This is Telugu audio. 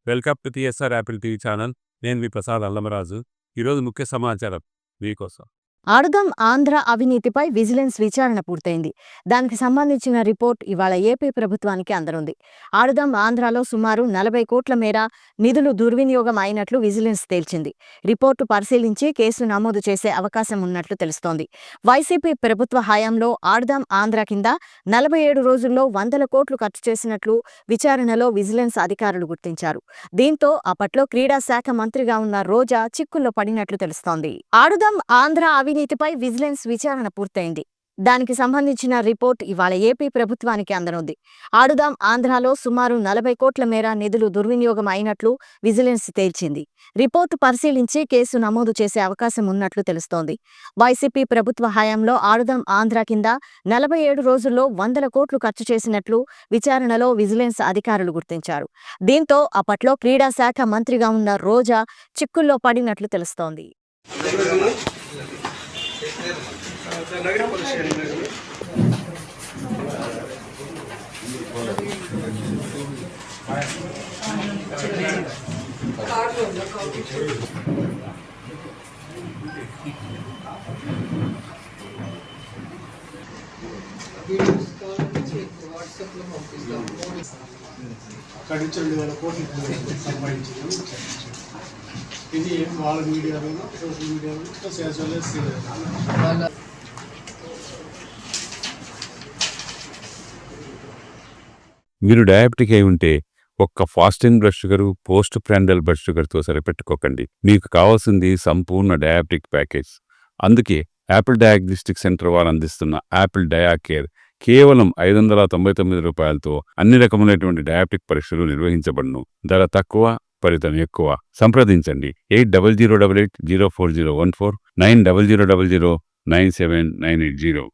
Welcome to TSR Apple TV channel. నేను మీ ప్రసాద్ అల్లమరాజు. ఈరోజు ముఖ్య సమాచారం మీకోసం. ఆడుదాం ఆంధ్ర అవినీతిపై విజిలెన్స్ విచారణ పూర్తయింది. దానికి సంబంధించిన రిపోర్ట్ ఇవాళ ఏపీ ప్రభుత్వానికి అందనుంది. ఆడుదాం ఆంధ్రలో సుమారు 40 కోట్ల మేర నిధులు దుర్వినియోగం అయినట్లు విజిలెన్స్ తేల్చింది. రిపోర్టు పరిశీలించి కేసు నమోదు చేసే అవకాశం ఉన్నట్లు తెలుస్తోంది. వైసీపీ ప్రభుత్వ హయాంలో ఆడుదాం ఆంధ్ర కింద 47 రోజుల్లో 100 కోట్లు ఖర్చు చేసినట్లు విచారణలో విజిలెన్స్ అధికారులు గుర్తించారు. దీంతో అప్పట్లో క్రీడా శాఖ మంత్రిగా ఉన్న రోజా చిక్కుల్లో పడినట్లు తెలుస్తోంది. ఆడుదాం ఆంధ్ర అవినీతిపై విజిలెన్స్ విచారణ పూర్తయింది. దానికి సంబంధించిన రిపోర్ట్ ఇవాళ ఏపీ ప్రభుత్వానికి అందనుంది. ఆడుదాం ఆంధ్రలో సుమారు 40 కోట్ల మేర నిధులు దుర్వినియోగం అయినట్లు విజిలెన్స్ తేల్చింది. రిపోర్టు పరిశీలించి కేసు నమోదు చేసే అవకాశం ఉన్నట్లు తెలుస్తోంది. వైసీపీ ప్రభుత్వ హయాంలో ఆడుదాం ఆంధ్ర కింద 47 రోజుల్లో 100 కోట్లు ఖర్చు చేసినట్లు విచారణలో విజిలెన్స్ అధికారులు గుర్తించారు. దీంతో అప్పట్లో క్రీడా శాఖ మంత్రిగా ఉన్న రోజా చిక్కుల్లో పడినట్లు తెలుస్తోంది. అక్కడి నుంచి 2,000 కోట్లు సంపాదించింది. ఇది వాళ్ళ మీడియాలో సోషల్ మీడియాలో యాజ్ వెల్ యాజ్ మీరు డయాబెటిక్ అయి ఉంటే ఒక్క fasting blood sugar, post prandial blood షుగర్తో సరిపెట్టుకోకండి. మీకు కావాల్సింది సంపూర్ణ డయాబెటిక్ ప్యాకేజ్. అందుకే యాపిల్ డయాగ్నోస్టిక్ సెంటర్ వారు అందిస్తున్న యాపిల్ డయా కేర్ కేవలం 599 రూపాయలతో అన్ని రకములైనటువంటి డయాబెటిక్ పరీక్షలు నిర్వహించబడును. ధర తక్కువ, ఫలితం ఎక్కువ. సంప్రదించండి 8008804014 9000009790.